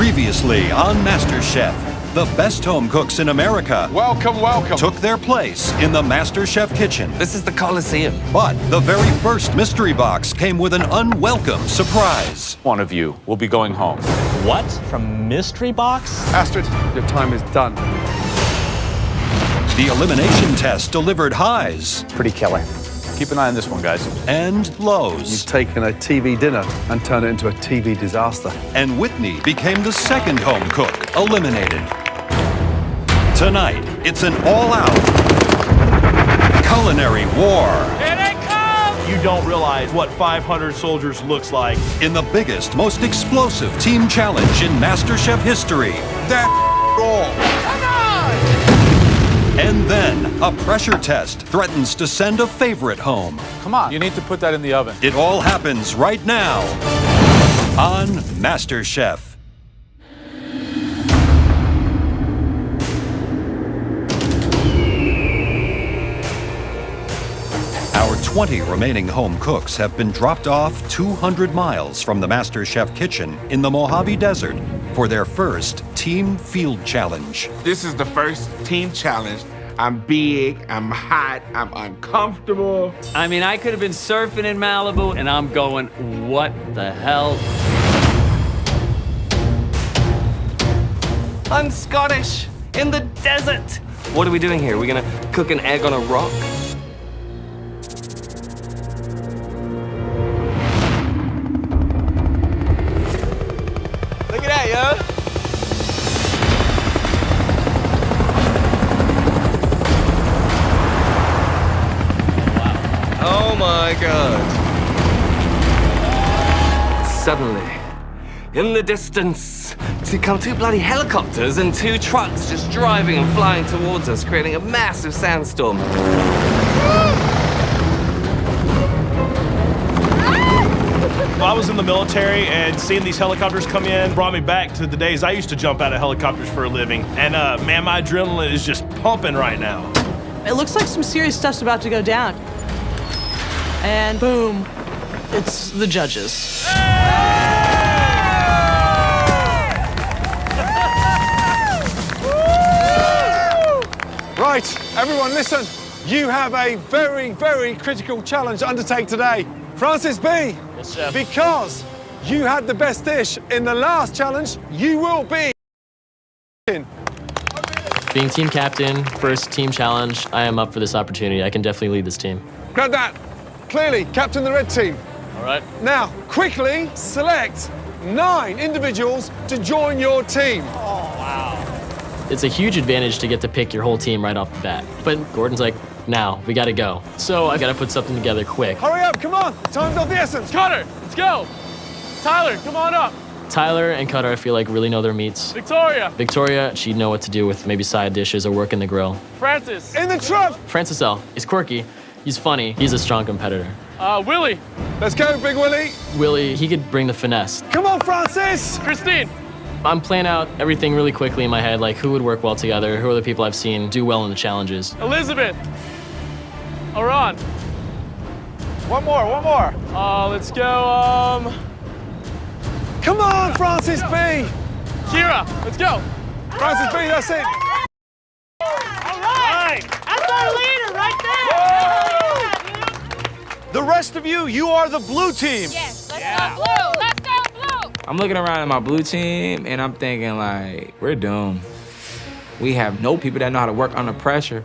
Previously on Masterchef, the best home cooks in America Welcome, welcome. took their place in the Masterchef kitchen. This is the Coliseum. But the very first mystery box came with an unwelcome surprise. One of you will be going home. What? From mystery box? Astrid, your time is done. The elimination test delivered highs Pretty killer. Keep an eye on this one, guys. and lows. You've taken a TV dinner and turned it into a TV disaster. And Whitney became the second home cook eliminated. Tonight, it's an all-out culinary war You don't realize what 500 soldiers looks like. in the biggest, most explosive team challenge in Masterchef history. And then, a pressure test threatens to send a favorite home. Come on. You need to put that in the oven. It all happens right now on MasterChef. Our 20 remaining home cooks have been dropped off 200 miles from the MasterChef kitchen in the Mojave Desert for their first team field challenge. This is the first team challenge. I'm big, I'm hot, I'm uncomfortable. I mean, I could have been surfing in Malibu, and I'm going, what the hell? I'm Scottish, in the desert. What are we doing here? Are we gonna cook an egg on a rock? Look at that, yo. Oh my God. Suddenly, in the distance, come two bloody helicopters and two trucks just driving and flying towards us, creating a massive sandstorm. I was in the military, and seeing these helicopters come in brought me back to the days I used to jump out of helicopters for a living. And man, my adrenaline is just pumping right now. It looks like some serious stuff's about to go down. And boom, it's the judges. Right, everyone listen. You have a very, very critical challenge to undertake today. Francis B. Yes, chef. Because you had the best dish in the last challenge, you will be Being team captain, first team challenge, I am up for this opportunity. I can definitely lead this team. Grab that. Clearly, captain the red team. All right. Now, quickly select 9 individuals to join your team. It's a huge advantage to get to pick your whole team right off the bat. But Gordon's like, now, we gotta go. So I gotta put something together quick. Hurry up, come on. Time's of the essence. Cutter, let's go. Tyler, come on up. Tyler and Cutter, I feel like, really know their meats. Victoria, Victoria, she'd know what to do with maybe side dishes or work in the grill. Francis, In the truck. Francis L. is quirky, he's funny, he's a strong competitor. Willie, Let's go, Big Willie. Willie, he could bring the finesse. Come on, Francis. Christine, I'm planning out everything really quickly in my head, like who would work well together, who are the people I've seen do well in the challenges. Elizabeth, Aran. One more. Let's go, Come on, Francis B. Kira, let's go. Francis B, that's it. All right. That's our leader right there! The rest of you, you are the blue team. Yes, let's go blue. Let's go blue. I'm looking around at my blue team, and I'm thinking, like, we're doomed. We have no people that know how to work under pressure.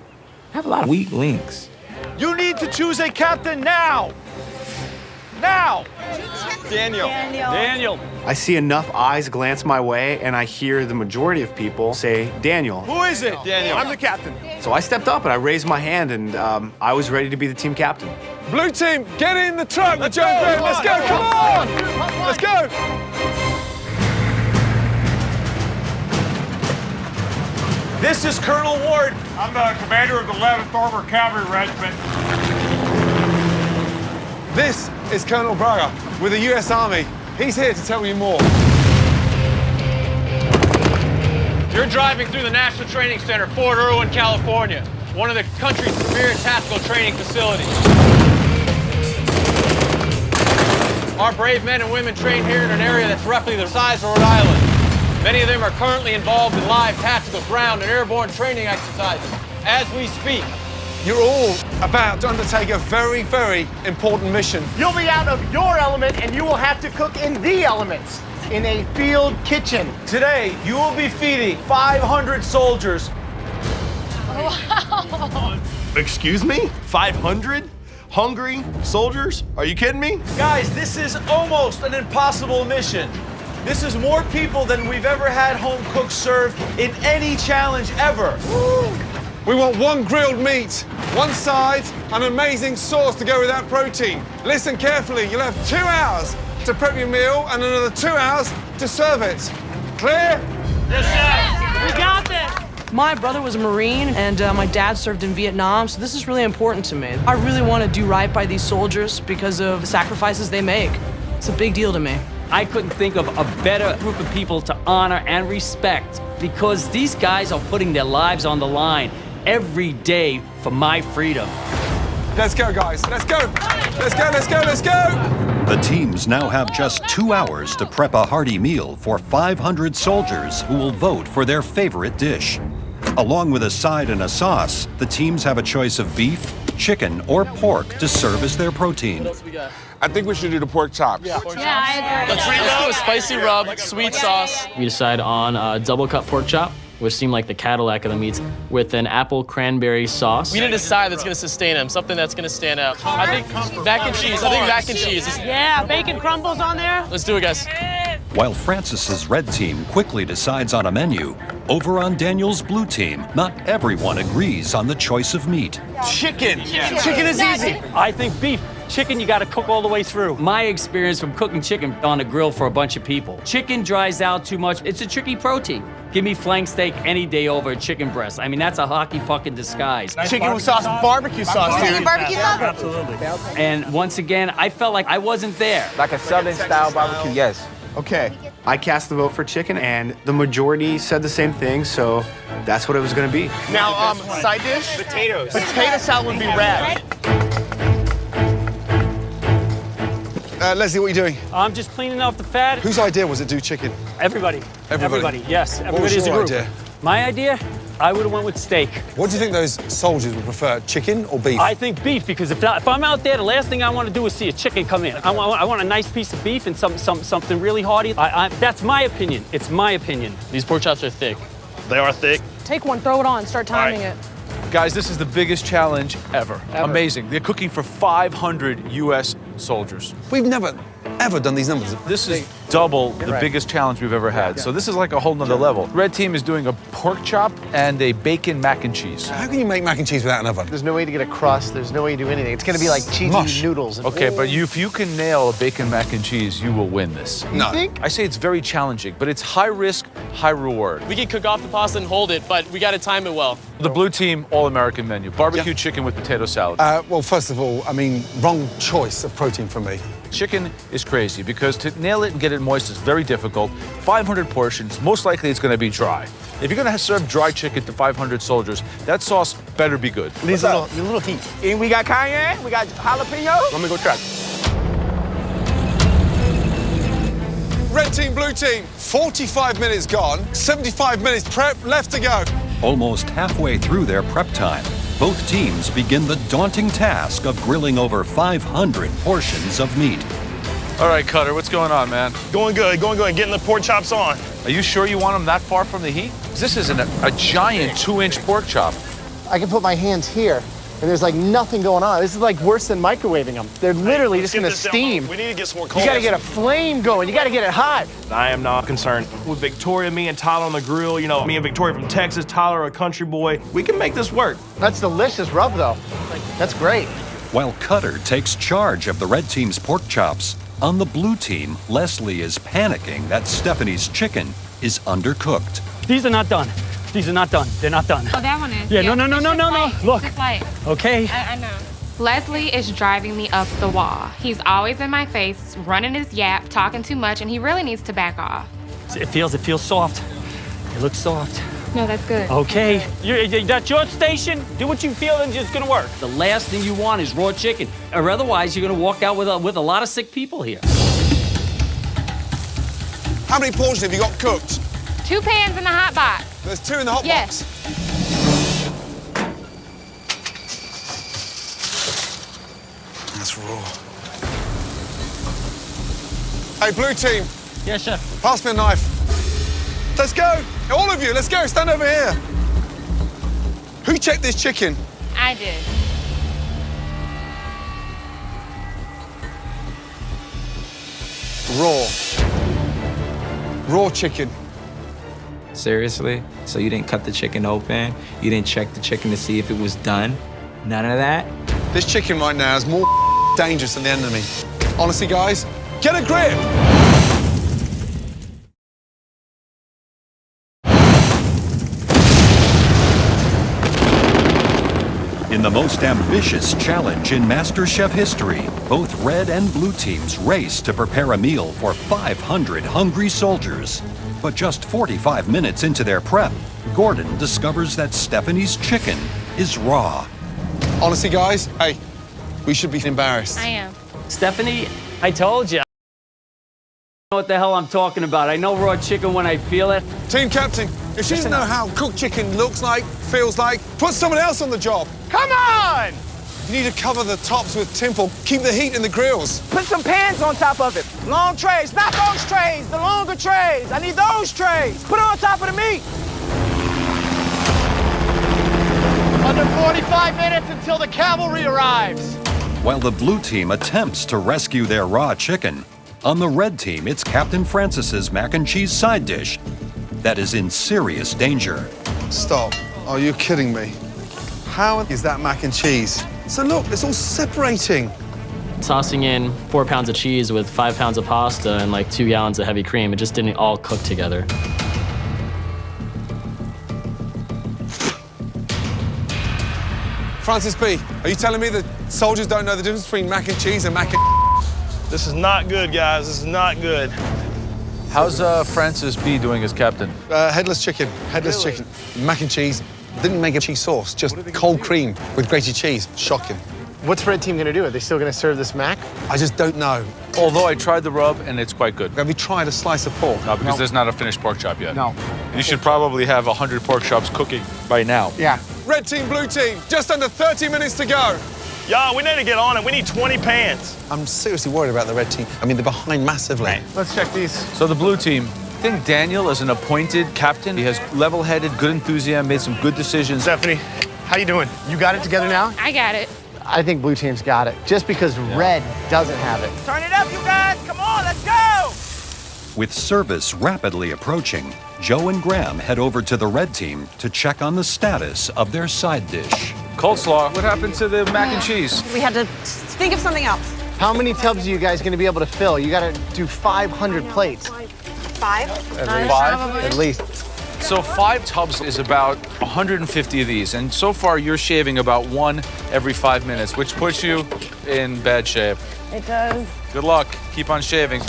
We have a lot of weak links. You need to choose a captain now. Now. Daniel. I see enough eyes glance my way, and I hear the majority of people say, Daniel. Who is it? Daniel. I'm the captain. So I stepped up and I raised my hand, and I was ready to be the team captain. Blue team, get in the truck with Joe Graham. Let's go, come on. Let's go. This is Colonel Ward. I'm the commander of the 11th Armored Cavalry Regiment. This is Colonel Braga with the U.S. Army. He's here to tell you more. You're driving through the National Training Center, Fort Irwin, California, one of the country's premier tactical training facilities. Our brave men and women train here in an area that's roughly the size of Rhode Island. Many of them are currently involved in live tactical ground and airborne training exercises as we speak. You're all about to undertake a very, very important mission. You'll be out of your element and you will have to cook in the elements in a field kitchen. Today, you will be feeding 500 soldiers. Wow. Excuse me? 500 hungry soldiers? Are you kidding me? Guys, this is almost an impossible mission. This is more people than we've ever had home cooks serve in any challenge ever. We want one grilled meat, one side, an amazing sauce to go with that protein. Listen carefully, you'll have 2 hours to prep your meal and another 2 hours to serve it. Clear? Yes, chef. We got this. My brother was a Marine and my dad served in Vietnam, so this is really important to me. I really want to do right by these soldiers because of the sacrifices they make. It's a big deal to me. I couldn't think of a better group of people to honor and respect because these guys are putting their lives on the line every day for my freedom. Let's go, guys. Let's go. Let's go, let's go, let's go. The teams now have just 2 hours to prep a hearty meal for 500 soldiers who will vote for their favorite dish. Along with a side and a sauce, the teams have a choice of beef, chicken, or pork to serve as their protein. I think we should do the pork chops. Yeah, I agree. Let's do a spicy rub, sweet sauce. We decide on a double cut pork chop, which seemed like the Cadillac of the meats, with an apple cranberry sauce. We need a side that's going to sustain him, something that's going to stand out. I think mac and cheese. Yeah, bacon crumbles on there. Let's do it, guys. While Francis's red team quickly decides on a menu, over on Daniel's blue team, not everyone agrees on the choice of meat. Chicken. Chicken is easy. I think beef. Chicken, you gotta cook all the way through. My experience from cooking chicken on a grill for a bunch of people. Chicken dries out too much. It's a tricky protein. Give me flank steak any day over a chicken breast. I mean, that's a hockey puck in disguise. Chicken with sauce, barbecue sauce, dude. Barbecue sauce? Absolutely. And once again, I felt like I wasn't there. Like a Southern style barbecue, yes. Okay, I cast the vote for chicken, and the majority said the same thing, so that's what it was gonna be. Now, side dish? Potatoes. Potato salad would be rad. Leslie, what are you doing? I'm just cleaning off the fat. Whose idea was it to do chicken? Everybody. Everybody? Yes, What was everybody is a your group. idea? My idea? I would have went with steak. What do you think those soldiers would prefer, chicken or beef? I think beef, because if I'm out there, the last thing I want to do is see a chicken come in. I want a nice piece of beef and something really hearty. That's my opinion. It's my opinion. These pork chops are thick. They are thick. Take one, throw it on, start timing it. Guys, this is the biggest challenge ever. Amazing. They're cooking for 500 U.S. soldiers. We've never, ever done these numbers. This is double the biggest challenge we've ever had. So this is like a whole nother level. Red team is doing a pork chop and a bacon mac and cheese. How can you make mac and cheese without an oven? There's no way to get a crust. There's no way to do anything. It's going to be like cheesy noodles. Okay, but if you can nail a bacon mac and cheese, you will win this. No. I say it's very challenging, but it's high risk, high reward. We can cook off the pasta and hold it, but we got to time it well. The blue team, all-American menu. Barbecue chicken with potato salad. Well, first of all, I mean, wrong choice of protein for me. Chicken is crazy because to nail it and get it moist is very difficult. 500 portions, most likely it's going to be dry. If you're going to serve dry chicken to 500 soldiers, that sauce better be good. Needs a little heat. And we got cayenne, we got jalapeno. Let me go try. Red team, blue team, 45 minutes gone, 75 minutes prep left to go. Almost halfway through their prep time, both teams begin the daunting task of grilling over 500 portions of meat. All right, Cutter, what's going on, man? Going good, getting the pork chops on. Are you sure you want them that far from the heat? This is a giant 2-inch pork chop. I can put my hands here, and there's like nothing going on. This is like worse than microwaving them. They're literally just going to steam. We need to get some more coals. You got to get a flame going. You got to get it hot. I am not concerned. With Victoria, me and Tyler on the grill, you know, me and Victoria from Texas, Tyler a country boy, we can make this work. That's delicious rub, though. That's great. While Cutter takes charge of the red team's pork chops, on the blue team, Leslie is panicking that Stephanie's chicken is undercooked. These are not done. These are not done. They're not done. Oh, that one is. Yeah, no. Look. Just light. Okay. I know. Leslie is driving me up the wall. He's always in my face, running his yap, talking too much, and he really needs to back off. It feels soft. It looks soft. No, that's good. Okay. That's your station. Do what you feel and it's gonna work. The last thing you want is raw chicken, or otherwise you're gonna walk out with a lot of sick people here. How many portions have you got cooked? 2 pans in the hot box. There's 2 in the hot Yes. box. That's raw. Hey, blue team. Yes, chef. Pass me a knife. Let's go. All of you, let's go. Stand over here. Who checked this chicken? I did. Raw chicken. Seriously? So you didn't cut the chicken open? You didn't check the chicken to see if it was done? None of that? This chicken right now is more dangerous than the enemy. Honestly, guys, get a grip. In the most ambitious challenge in Masterchef history, both red and blue teams race to prepare a meal for 500 hungry soldiers. But just 45 minutes into their prep, Gordon discovers that Stephanie's chicken is raw. Honestly, guys, hey, we should be embarrassed. I am. Stephanie, I told you. I know what the hell I'm talking about. I know raw chicken when I feel it. Team captain, if she doesn't know how cooked chicken looks like, feels like, put someone else on the job. Come on! You need to cover the tops with tinsel, keep the heat in the grills. Put some pans on top of it. Long trays, not those trays, the longer trays. I need those trays. Put it on top of the meat. Under 45 minutes until the cavalry arrives. While the blue team attempts to rescue their raw chicken, on the red team, it's Captain Francis's mac and cheese side dish that is in serious danger. Stop. Are you kidding me? How is that mac and cheese? So look, it's all separating. Tossing in 4 pounds of cheese with 5 pounds of pasta and like 2 gallons of heavy cream, it just didn't all cook together. Francis B., are you telling me that soldiers don't know the difference between mac and cheese and mac and... This is not good, guys. This is not good. How's Francis B doing as captain? Headless chicken. Headless chicken. Mac and cheese. Didn't make a cheese sauce, just cold cream with grated cheese. Shocking. What's red team gonna do? Are they still gonna serve this mac? I just don't know. Although I tried the rub and it's quite good. Have you tried a slice of pork? No, because there's not a finished pork chop yet. No. You should probably have 100 pork chops cooking by now. Yeah. Red team, blue team, just under 30 minutes to go. Y'all, we need to get on it. We need 20 pans. I'm seriously worried about the red team. I mean, they're behind massively. Let's check these. So the blue team, I think Daniel is an appointed captain. He has level-headed, good enthusiasm, made some good decisions. Stephanie, how you doing? You got it together now? I got it. I think blue team's got it, just because red doesn't have it. Turn it up, you guys. Come on, let's go. With service rapidly approaching, Joe and Graham head over to the red team to check on the status of their side dish. Coleslaw, what happened to the mac and cheese? We had to think of something else. How many tubs are you guys gonna be able to fill? You gotta do 500 plates. 5? At least. So 5 tubs is about 150 of these, and so far you're shaving about 1 every 5 minutes, which puts you in bad shape. It does. Good luck. Keep on shaving.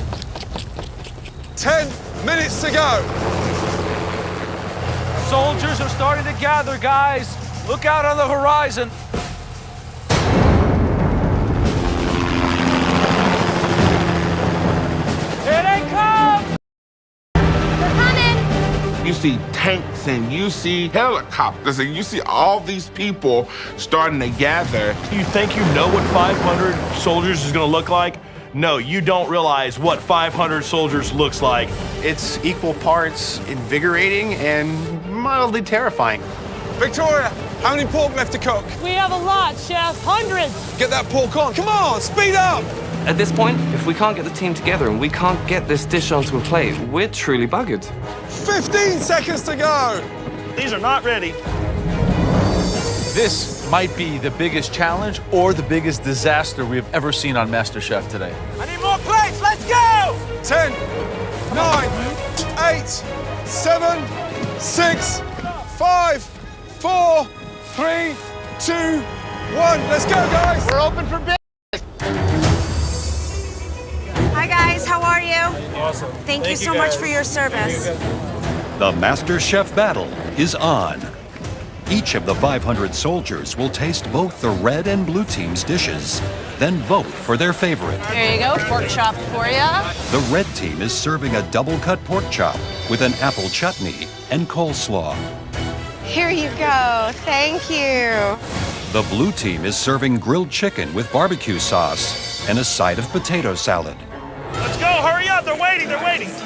10 minutes to go. Soldiers are starting to gather, guys. Look out on the horizon. Here they come. You see tanks and you see helicopters and you see all these people starting to gather. You think you know what 500 soldiers is going to look like? No, you don't realize what 500 soldiers looks like. It's equal parts invigorating and mildly terrifying. Victoria, how many pork left to cook? We have a lot, Chef. Hundreds. Get that pork on. Come on, speed up. At this point, if we can't get the team together and we can't get this dish onto a plate, we're truly buggered. 15 seconds to go. These are not ready. This might be the biggest challenge or the biggest disaster we've ever seen on MasterChef today. I need more plates. Let's go. 10, 9, 8, 7, 6, 5, 4, 3, 2, 1. Let's go, guys. We're open for business. Hi, guys. How are you? Awesome. Thank you so much for your service. The MasterChef battle is on. Each of the 500 soldiers will taste both the red and blue team's dishes, then vote for their favorite. There you go, pork chop for ya. The red team is serving a double-cut pork chop with an apple chutney and coleslaw. Here you go. Thank you. The blue team is serving grilled chicken with barbecue sauce and a side of potato salad. Let's go, hurry up, they're waiting.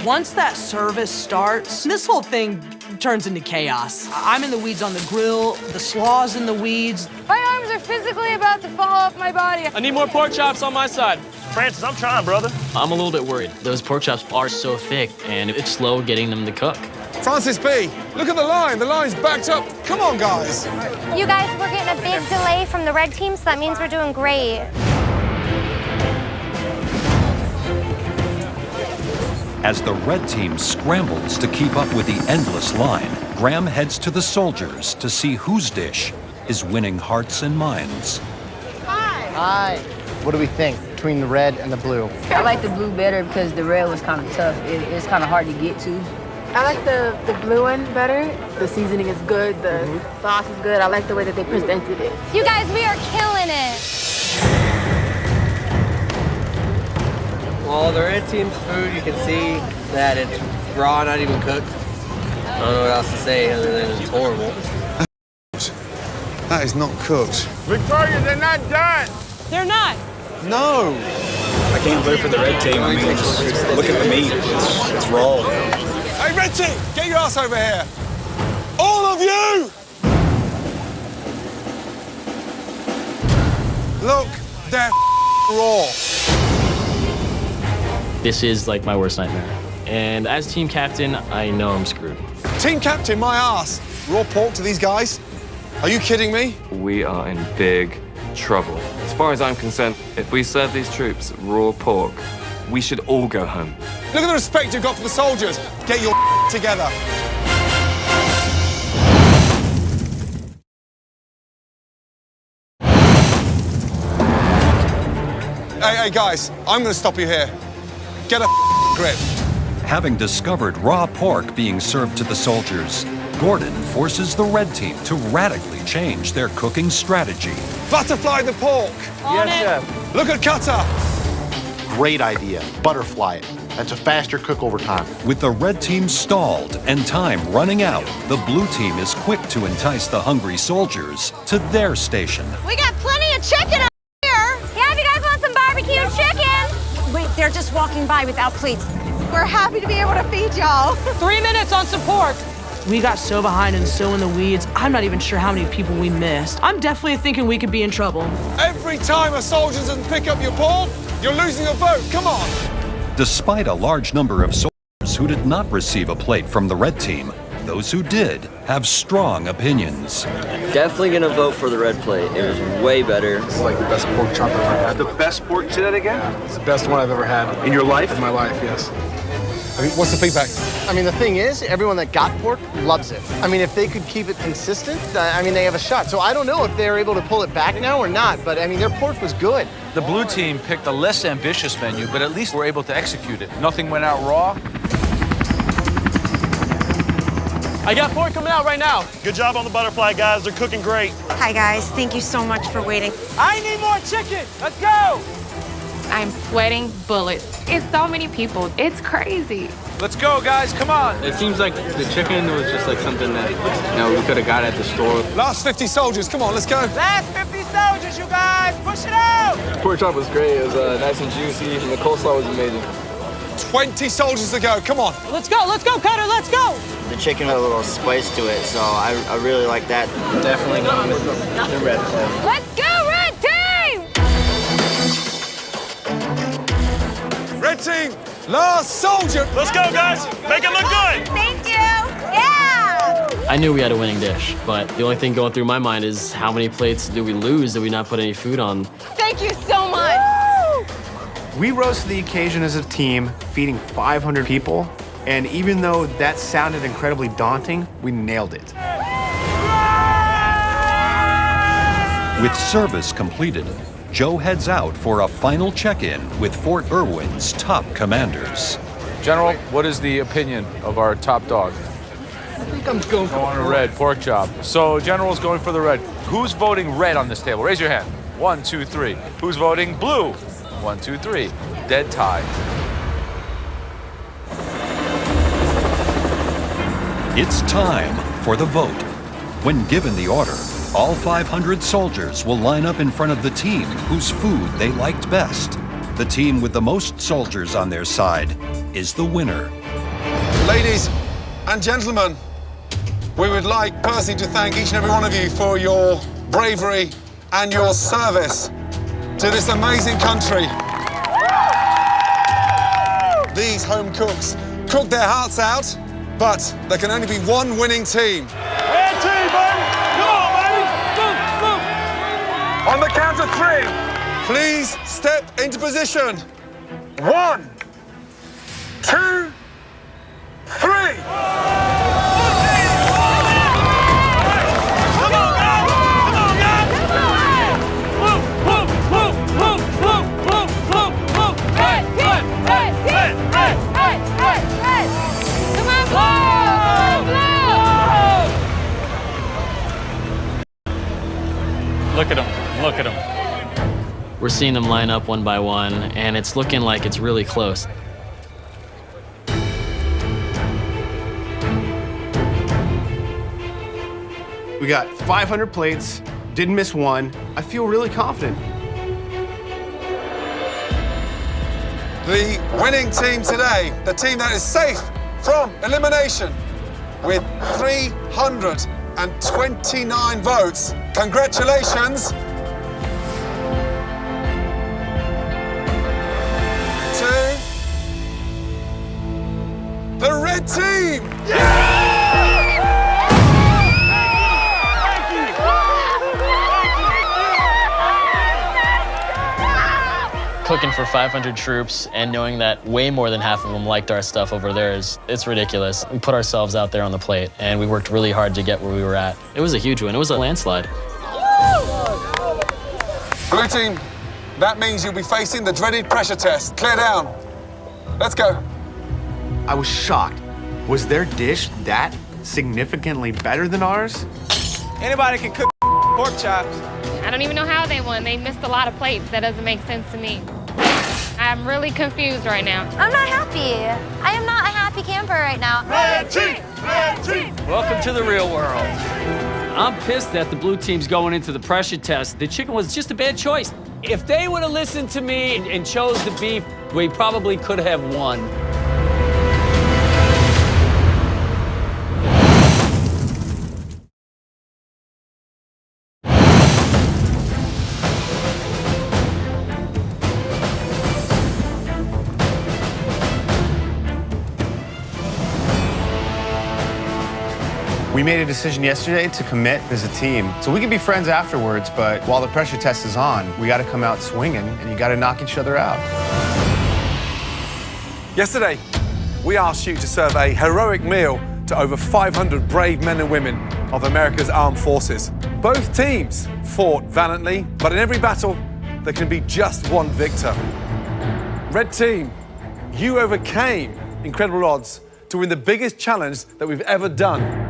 Once that service starts, this whole thing turns into chaos. I'm in the weeds on the grill, the slaw's in the weeds. My arms are physically about to fall off my body. I need more pork chops on my side. Francis, I'm trying, brother. I'm a little bit worried. Those pork chops are so thick, and it's slow getting them to cook. Francis B, look at the line. The line's backed up. Come on, guys. You guys, we're getting a big delay from the red team, so that means we're doing great. As the red team scrambles to keep up with the endless line, Graham heads to the soldiers to see whose dish is winning hearts and minds. Hi. What do we think between the red and the blue? I like the blue better because the red was kind of tough. It's kind of hard to get to. I like the blue one better. The seasoning is good. The sauce is good. I like the way that they presented it. You guys, we are killing it. Well, the red team's food, you can see that it's raw, not even cooked. I don't know what else to say other than it's horrible. That is not cooked. Victoria, they're not done. They're not. No. I can't vote for the red team. I mean, just look at the meat. It's raw. Hey, red team, get your ass over here. All of you! Look, they're raw. This is like my worst nightmare. And as team captain, I know I'm screwed. Team captain, my ass. Raw pork to these guys? Are you kidding me? We are in big trouble. As far as I'm concerned, if we serve these troops raw pork, we should all go home. Look at the respect you've got for the soldiers. Get your together. Hey, guys, I'm going to stop you here. Get a grip. Having discovered raw pork being served to the soldiers, Gordon forces the red team to radically change their cooking strategy. Butterfly the pork. Yes, chef. Look at cutter. Great idea. Butterfly it. That's a faster cook over time. With the red team stalled and time running out, the blue team is quick to entice the hungry soldiers to their station. We got plenty of chicken up here. Yeah, if you guys want some barbecue chicken. Wait, they're just walking by without plates. We're happy to be able to feed y'all. 3 minutes on some pork. We got so behind and so in the weeds, I'm not even sure how many people we missed. I'm definitely thinking we could be in trouble. Every time a soldier doesn't pick up your pork, you're losing a vote. Come on. Despite a large number of soldiers who did not receive a plate from the red team, those who did have strong opinions. Definitely gonna vote for the red plate. It was way better. It's like the best pork chop I've ever had. The best pork, say that again? It's the best one I've ever had. In your life? In my life, yes. I mean, what's the feedback? I mean, the thing is, everyone that got pork loves it. I mean, if they could keep it consistent, I mean, they have a shot. So I don't know if they're able to pull it back now or not, but I mean, their pork was good. The blue team picked a less ambitious menu, but at least were able to execute it. Nothing went out raw. I got pork coming out right now. Good job on the butterfly, guys. They're cooking great. Hi, guys. Thank you so much for waiting. I need more chicken. Let's go. I'm sweating bullets. It's so many people. It's crazy. Let's go, guys. Come on. It seems like the chicken was just like something that, we could have got at the store. Last 50 soldiers. Come on, let's go. Last 50 soldiers, you guys. Push it out. Pork chop was great. It was nice and juicy, and the coleslaw was amazing. 20 soldiers to go. Come on. Let's go, Cutter, let's go. The chicken had a little spice to it, so I really like that. Definitely going with the red plate. Let's go, red team! Red team, last soldier. Let's go, guys. Make it look good. Thank you. Yeah. I knew we had a winning dish, but the only thing going through my mind is how many plates did we lose? Did we not put any food on? Thank you so much. We rose to the occasion as a team, feeding 500 people. And even though that sounded incredibly daunting, we nailed it. With service completed, Joe heads out for a final check-in with Fort Irwin's top commanders. General, what is the opinion of our top dog? think I'm going for red, pork chop. So General's going for the red. Who's voting red on this table? Raise your hand. 1, 2, 3. Who's voting blue? 1, 2, 3. Dead tie. It's time for the vote. When given the order, all 500 soldiers will line up in front of the team whose food they liked best. The team with the most soldiers on their side is the winner. Ladies and gentlemen, we would like personally to thank each and every one of you for your bravery and your service to this amazing country. These home cooks cook their hearts out, but there can only be one winning team. Red team, baby! Come on, baby! Move, move! On the count of 3, please step into position. 1, 2, 3. Look at him. Look at him. We're seeing them line up one by one, and it's looking like it's really close. We got 500 plates, didn't miss one. I feel really confident. The winning team today, the team that is safe from elimination with 329 votes. Congratulations to the red team. Cooking for 500 troops and knowing that way more than half of them liked our stuff over theirs, it's ridiculous. We put ourselves out there on the plate, and we worked really hard to get where we were at. It was a huge win. It was a landslide. Blue team, that means you'll be facing the dreaded pressure test. Clear down. Let's go. I was shocked. Was their dish that significantly better than ours? Anybody can cook pork chops. I don't even know how they won. They missed a lot of plates. That doesn't make sense to me. I'm really confused right now. I'm not happy. I am not a happy camper right now. Red team! Red team! Welcome to the real world. I'm pissed that the blue team's going into the pressure test. The chicken was just a bad choice. If they would have listened to me and chose the beef, we probably could have won. We made a decision yesterday to commit as a team. So we can be friends afterwards, but while the pressure test is on, we got to come out swinging, and you got to knock each other out. Yesterday, we asked you to serve a heroic meal to over 500 brave men and women of America's armed forces. Both teams fought valiantly, but in every battle, there can be just one victor. Red team, you overcame incredible odds to win the biggest challenge that we've ever done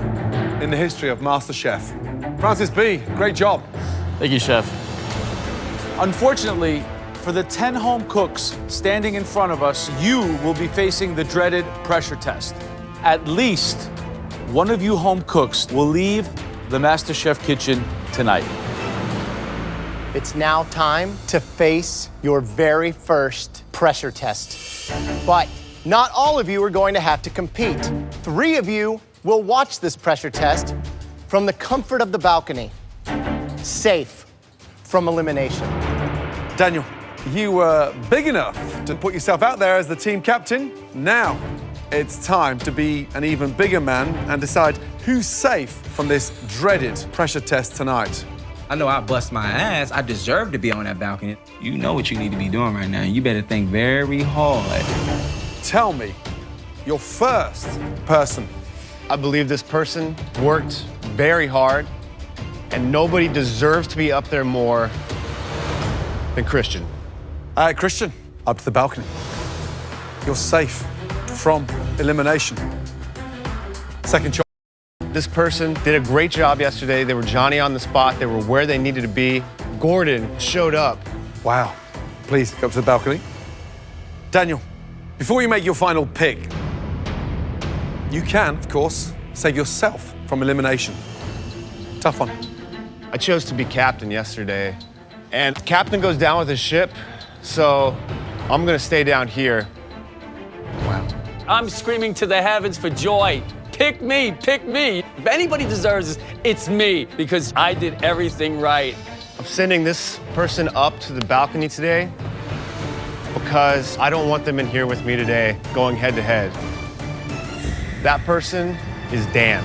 in the history of Masterchef. Francis B., great job. Thank you, Chef. Unfortunately, for the 10 home cooks standing in front of us, you will be facing the dreaded pressure test. At least one of you home cooks will leave the Masterchef kitchen tonight. It's now time to face your very first pressure test. But not all of you are going to have to compete. 3 of you will watch this pressure test from the comfort of the balcony, safe from elimination. Daniel, you were big enough to put yourself out there as the team captain. Now it's time to be an even bigger man and decide who's safe from this dreaded pressure test tonight. I know I bust my ass. I deserve to be on that balcony. You know what you need to be doing right now. You better think very hard. Tell me, your first person. I believe this person worked very hard, and nobody deserves to be up there more than Christian. Christian, up to the balcony. You're safe from elimination. Second choice. This person did a great job yesterday. They were Johnny on the spot. They were where they needed to be. Gordon showed up. Wow. Please, come to the balcony. Daniel, before you make your final pick, you can, of course, save yourself from elimination. Tough one. I chose to be captain yesterday, and captain goes down with his ship, so I'm gonna stay down here. Wow. I'm screaming to the heavens for joy. Pick me, pick me. If anybody deserves this, it's me, because I did everything right. I'm sending this person up to the balcony today because I don't want them in here with me today going head to head. That person is Dan.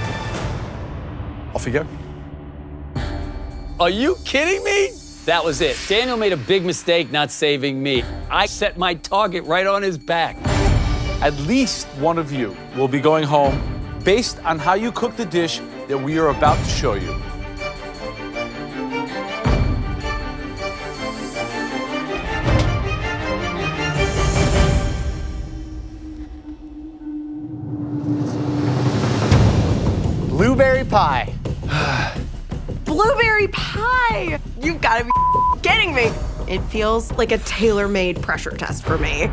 Off you go. Are you kidding me? That was it. Daniel made a big mistake not saving me. I set my target right on his back. At least one of you will be going home based on how you cook the dish that we are about to show you. Blueberry pie. Blueberry pie! You've got to be kidding me. It feels like a tailor-made pressure test for me.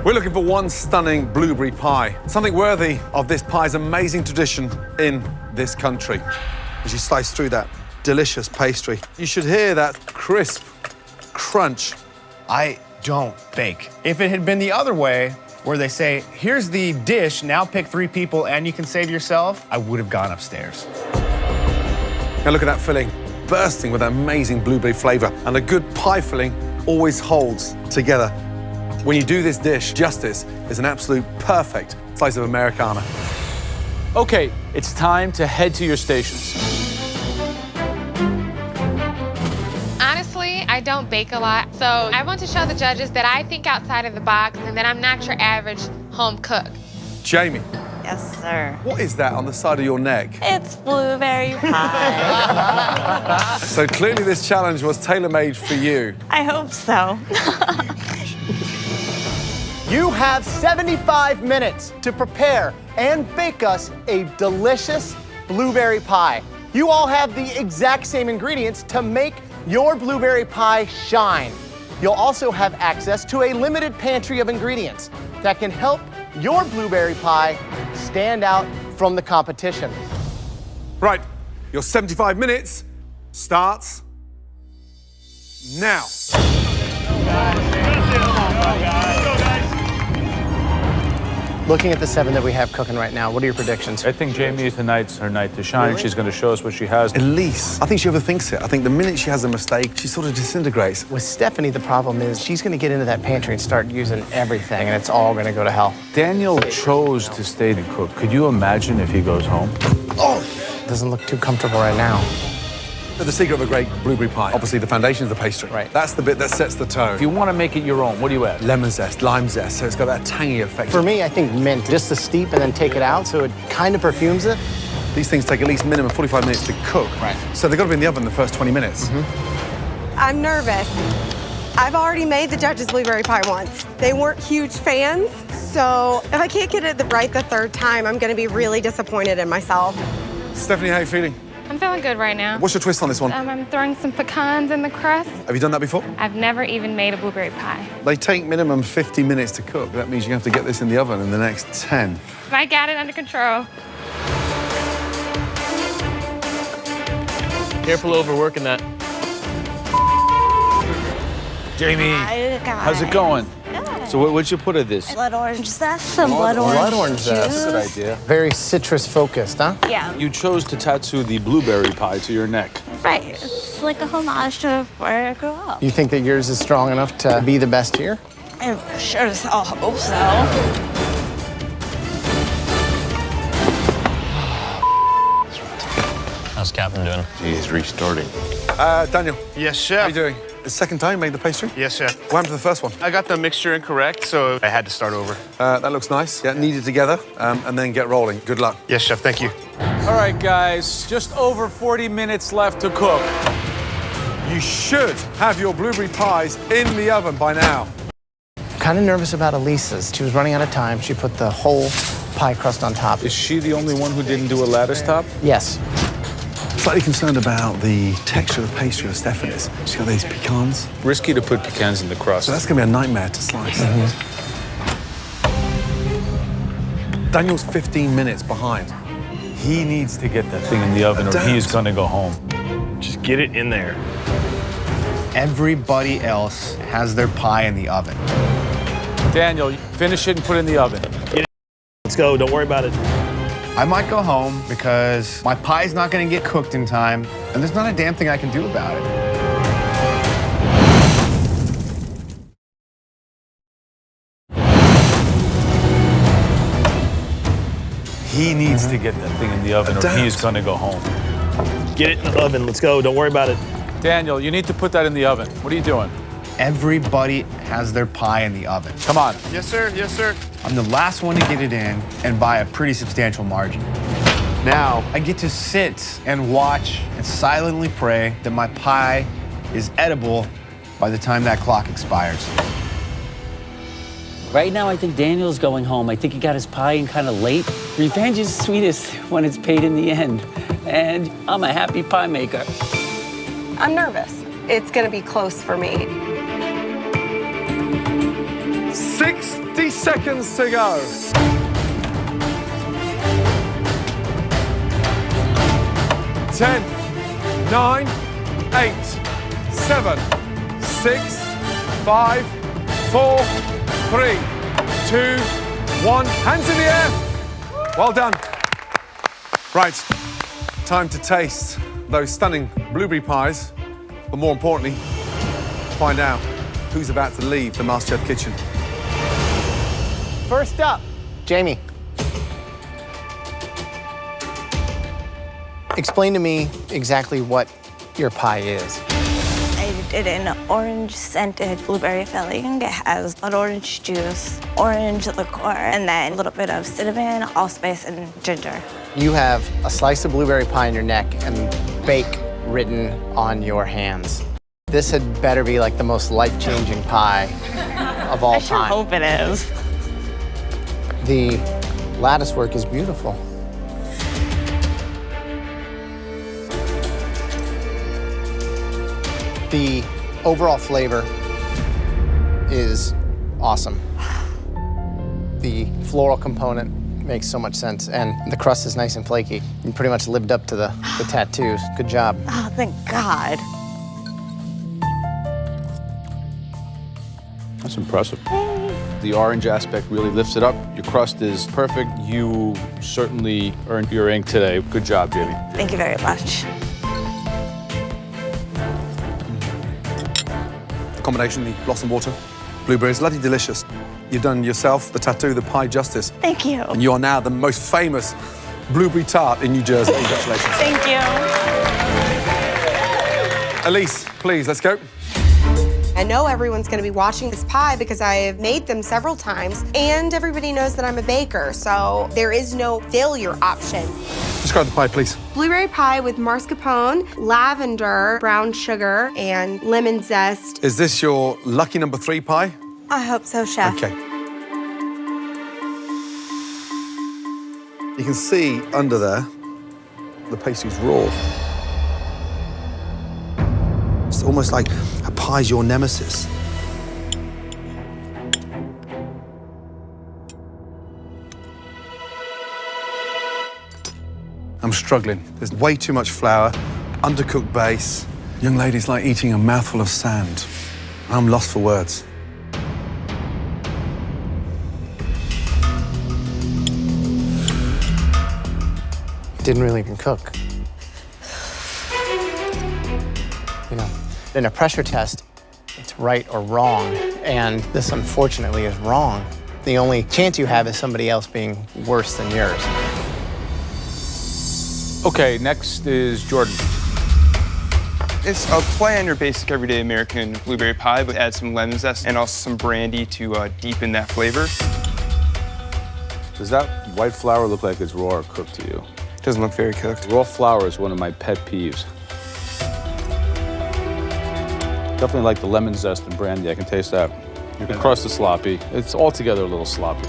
We're looking for one stunning blueberry pie, something worthy of this pie's amazing tradition in this country. As you slice through that delicious pastry, you should hear that crisp crunch. I don't bake. If it had been the other way, where they say, here's the dish, now pick 3 people and you can save yourself, I would have gone upstairs. Now look at that filling, bursting with that amazing blueberry flavor. And a good pie filling always holds together. When you do this dish justice, it's an absolute perfect slice of Americana. Okay, it's time to head to your stations. Honestly, I don't bake a lot, so I want to show the judges that I think outside of the box and that I'm not your average home cook. Jamie. Yes, sir. What is that on the side of your neck? It's blueberry pie. So clearly this challenge was tailor-made for you. I hope so. You have 75 minutes to prepare and bake us a delicious blueberry pie. You all have the exact same ingredients to make your blueberry pie shine. You'll also have access to a limited pantry of ingredients that can help your blueberry pie stand out from the competition. Right, your 75 minutes starts now. Looking at the 7 that we have cooking right now, what are your predictions? I think Jamie, tonight's her night to shine. Really? She's going to show us what she has. Elise, I think she overthinks it. I think the minute she has a mistake, she sort of disintegrates. With Stephanie, the problem is she's going to get into that pantry and start using everything, and it's all going to go to hell. Daniel chose to stay and cook. Could you imagine if he goes home? Oh! Doesn't look too comfortable right now. The secret of a great blueberry pie, obviously the foundation is the pastry. Right. That's the bit that sets the tone. If you want to make it your own, what do you add? Lemon zest, lime zest, so it's got that tangy effect. For me, I think mint, just to steep and then take it out so it kind of perfumes it. These things take at least minimum 45 minutes to cook. Right. So they've got to be in the oven the first 20 minutes. I'm nervous. I've already made the judges blueberry pie once. They weren't huge fans, so if I can't get it right the third time, I'm gonna be really disappointed in myself. Stephanie, how are you feeling? I'm feeling good right now. What's your twist on this one? I'm throwing some pecans in the crust. Have you done that before? I've never even made a blueberry pie. They take minimum 50 minutes to cook. That means you have to get this in the oven in the next 10. I got it under control. Careful overworking that. Jamie, how's it going? So what'd you put in this? Blood orange zest, some blood orange juice. That's a good idea. Very citrus focused, huh? Yeah. You chose to tattoo the blueberry pie to your neck. Right. It's like a homage to where I grew up. You think that yours is strong enough to be the best here? I sure as hell hope so. How's Captain doing? He's restarting. Daniel. Yes, chef. How are you doing? The second time you made the pastry? Yes, chef. What happened to the first one? I got the mixture incorrect, so I had to start over. That looks nice. Yeah, knead it together and then get rolling. Good luck. Yes, chef, thank you. All right, guys, just over 40 minutes left to cook. You should have your blueberry pies in the oven by now. I'm kind of nervous about Elisa's. She was running out of time. She put the whole pie crust on top. Is she the only one who didn't do a lattice top? Yes. Slightly concerned about the texture of the pastry of Stephanie's. She's got these pecans. Risky to put pecans in the crust. So that's going to be a nightmare to slice. Daniel's 15 minutes behind. He needs to get that thing in the oven or he's going to go home. Just get it in there. Everybody else has their pie in the oven. Daniel, finish it and put it in the oven. Let's go. Don't worry about it. I might go home because my pie's not going to get cooked in time, and there's not a damn thing I can do about it. He needs to get that thing in the oven or he's going to go home. Get it in the oven. Let's go. Don't worry about it. Daniel, you need to put that in the oven. What are you doing? Everybody has their pie in the oven. Come on. Yes, sir. Yes, sir. I'm the last one to get it in and by a pretty substantial margin. Now, I get to sit and watch and silently pray that my pie is edible by the time that clock expires. Right now, I think Daniel's going home. I think he got his pie in kind of late. Revenge is sweetest when it's paid in the end. And I'm a happy pie maker. I'm nervous. It's gonna be close for me. 60 seconds to go. 10, 9, 8, 7, 6, 5, 4, 3, 2, 1. Hands in the air. Well done. Right, time to taste those stunning blueberry pies, but more importantly, find out who's about to leave the Masterchef kitchen. First up, Jamie. Explain to me exactly what your pie is. I did an orange-scented blueberry filling. It has an orange juice, orange liqueur, and then a little bit of cinnamon, allspice, and ginger. You have a slice of blueberry pie in your neck and bake written on your hands. This had better be like the most life-changing pie of all time. I hope it is. The lattice work is beautiful. The overall flavor is awesome. The floral component makes so much sense, and the crust is nice and flaky. You pretty much lived up to the tattoos. Good job. Oh, thank God. That's impressive. The orange aspect really lifts it up. Your crust is perfect. You certainly earned your ink today. Good job, Jamie. Thank you very much. The combination, the blossom water, blueberries, bloody delicious. You've done yourself, the tattoo, the pie justice. Thank you. And you are now the most famous blueberry tart in New Jersey. Congratulations. Thank you. Elise, please, let's go. I know everyone's gonna be watching this pie because I have made them several times, and everybody knows that I'm a baker, so there is no failure option. Describe the pie, please. Blueberry pie with mascarpone, lavender, brown sugar, and lemon zest. Is this your lucky number 3 pie? I hope so, Chef. Okay. You can see under there, the pastry's raw. It's almost like a pie's your nemesis. I'm struggling. There's way too much flour, undercooked base. Young lady's like eating a mouthful of sand. I'm lost for words. Didn't really even cook. You know, in a pressure test, it's right or wrong, and this unfortunately is wrong. The only chance you have is somebody else being worse than yours. Okay, next is Jordan. It's a play on your basic everyday American blueberry pie, but add some lemon zest and also some brandy to deepen that flavor. Does that white flour look like it's raw or cooked to you? Doesn't look very cooked. Raw flour is one of my pet peeves. Definitely like the lemon zest and brandy. I can taste that. The crust is sloppy. It's altogether a little sloppy.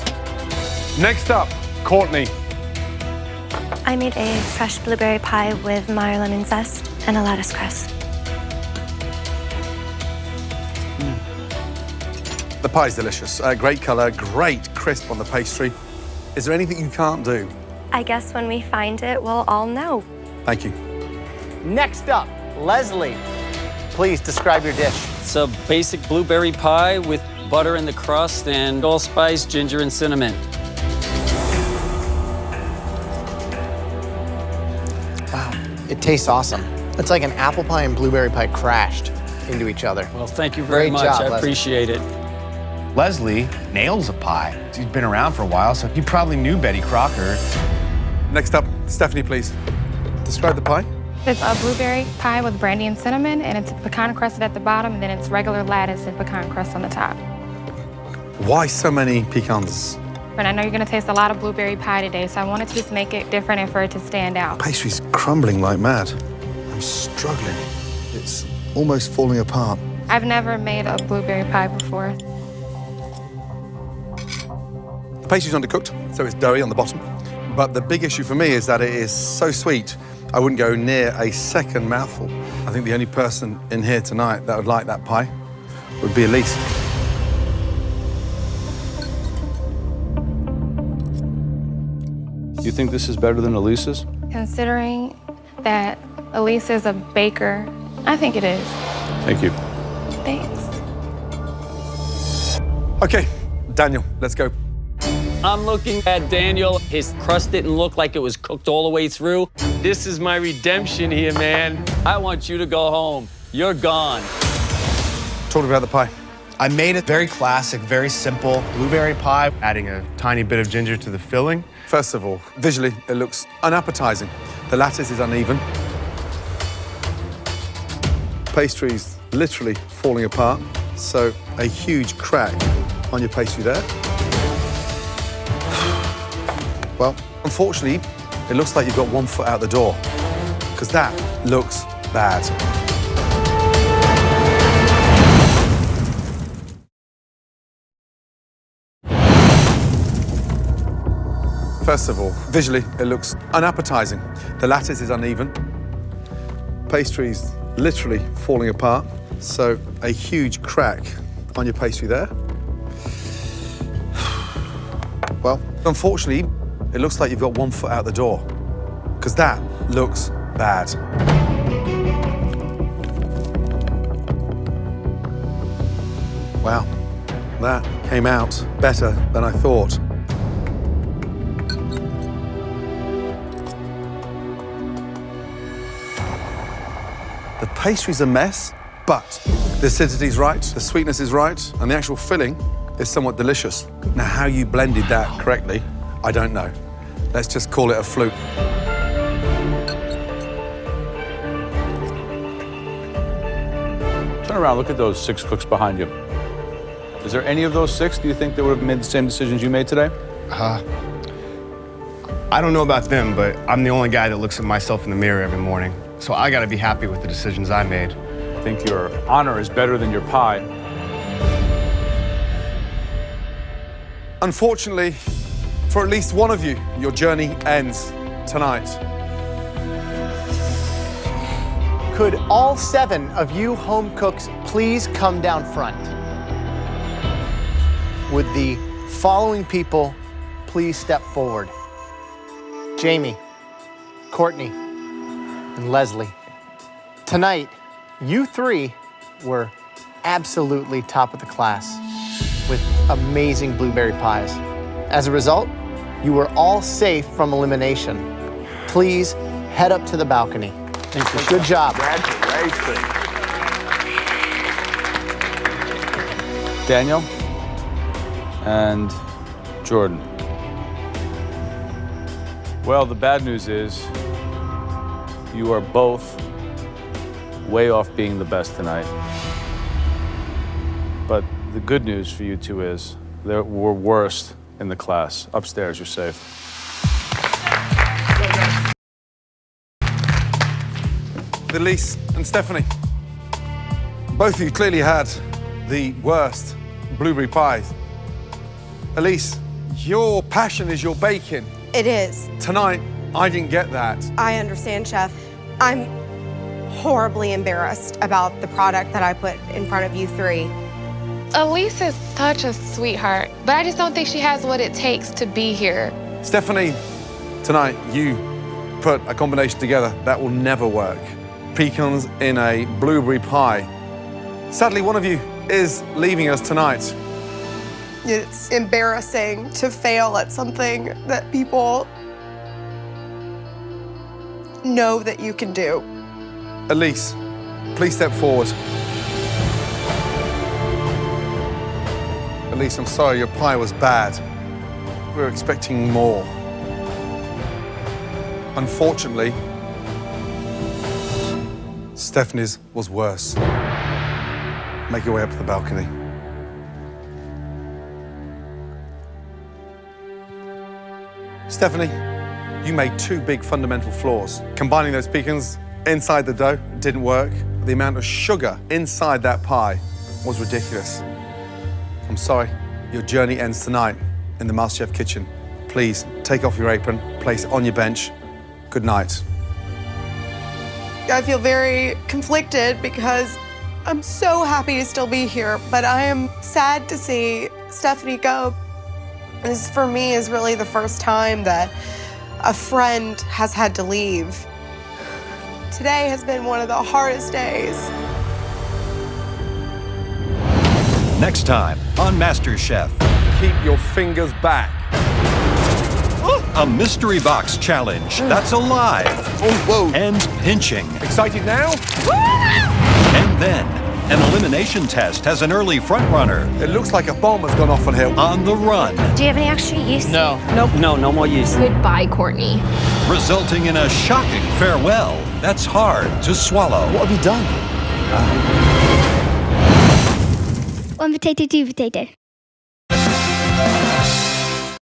Next up, Courtney. I made a fresh blueberry pie with Meyer lemon zest and a lettuce crust. The pie's delicious. Great colour, great crisp on the pastry. Is there anything you can't do? I guess when we find it, we'll all know. Thank you. Next up, Leslie. Please describe your dish. It's a basic blueberry pie with butter in the crust and allspice, ginger, and cinnamon. Wow, it tastes awesome. It's like an apple pie and blueberry pie crashed into each other. Well, thank you very Great much. job, I Leslie. appreciate it. Leslie nails a pie. She's been around for a while, so you probably knew Betty Crocker. Next up, Stephanie, please. Describe the pie. It's a blueberry pie with brandy and cinnamon, and it's pecan crusted at the bottom, and then it's regular lattice and pecan crust on the top. Why so many pecans? And I know you're gonna taste a lot of blueberry pie today, so I wanted to just make it different and for it to stand out. Pastry's crumbling like mad. I'm struggling. It's almost falling apart. I've never made a blueberry pie before. The pastry's undercooked, so it's doughy on the bottom. But the big issue for me is that it is so sweet, I wouldn't go near a second mouthful. I think the only person in here tonight that would like that pie would be Elise. You think this is better than Elise's? Considering that Elise is a baker, I think it is. Thank you. Thanks. Okay, Daniel, let's go. I'm looking at Daniel. His crust didn't look like it was cooked all the way through. This is my redemption here, man. I want you to go home. You're gone. Talk about the pie. I made a very classic, very simple blueberry pie, adding a tiny bit of ginger to the filling. First of all, visually, it looks unappetizing. The lattice is uneven. Pastry's literally falling apart, so a huge crack on your pastry there. Well, unfortunately, it looks like you've got 1 foot out the door, because that looks bad. First of all, visually, it looks unappetizing. The lattice is uneven. Pastry's literally falling apart, so a huge crack on your pastry there. Well, unfortunately, it looks like you've got 1 foot out the door, because that looks bad. Wow, that came out better than I thought. The pastry's a mess, but the acidity's right, the sweetness is right, and the actual filling is somewhat delicious. Now, how you blended that correctly, I don't know. Let's just call it a fluke. Turn around, look at those 6 cooks behind you. Is there any of those 6, do you think, that would have made the same decisions you made today? I don't know about them, but I'm the only guy that looks at myself in the mirror every morning. So I gotta be happy with the decisions I made. I think your honor is better than your pie. Unfortunately, for at least one of you, your journey ends tonight. Could all 7 of you home cooks please come down front? Would the following people please step forward? Jamie, Courtney, and Leslie. Tonight, you 3 were absolutely top of the class with amazing blueberry pies. As a result, you were all safe from elimination. Please head up to the balcony. Thank you. Good job. Congratulations. Daniel and Jordan. Well, the bad news is you are both way off being the best tonight. But the good news for you two is there were worst in the class. Upstairs, you're safe. Elise and Stephanie, both of you clearly had the worst blueberry pies. Elise, Your passion is your baking. It is. Tonight, I didn't get that. I understand, Chef. I'm horribly embarrassed about the product that I put in front of you three. Elise is such a sweetheart, but I just don't think she has what it takes to be here. Stephanie, tonight you put a combination together that will never work. Pecans in a blueberry pie. Sadly, one of you is leaving us tonight. It's embarrassing to fail at something that people know that you can do. Elise, please step forward. Elise, I'm sorry, your pie was bad. We were expecting more. Unfortunately, Stephanie's was worse. Make your way up to the balcony. Stephanie, you made two big fundamental flaws. Combining those pecans inside the dough didn't work. The amount of sugar inside that pie was ridiculous. I'm sorry, your journey ends tonight in the Masterchef kitchen. Please take off your apron, place it on your bench. Good night. I feel very conflicted because I'm so happy to still be here, but I am sad to see Stephanie go. This, for me, is really the first time that a friend has had to leave. Today has been one of the hardest days. Next time on MasterChef. Keep your fingers back. A mystery box challenge that's alive and pinching. Excited now? And then an elimination test has an early front runner. It looks like a bomb has gone off on him. On the run. Do you have any extra yeast? No. Nope. No more yeast. Goodbye, Courtney. Resulting in a shocking farewell that's hard to swallow. What have you done? One potato, two potato.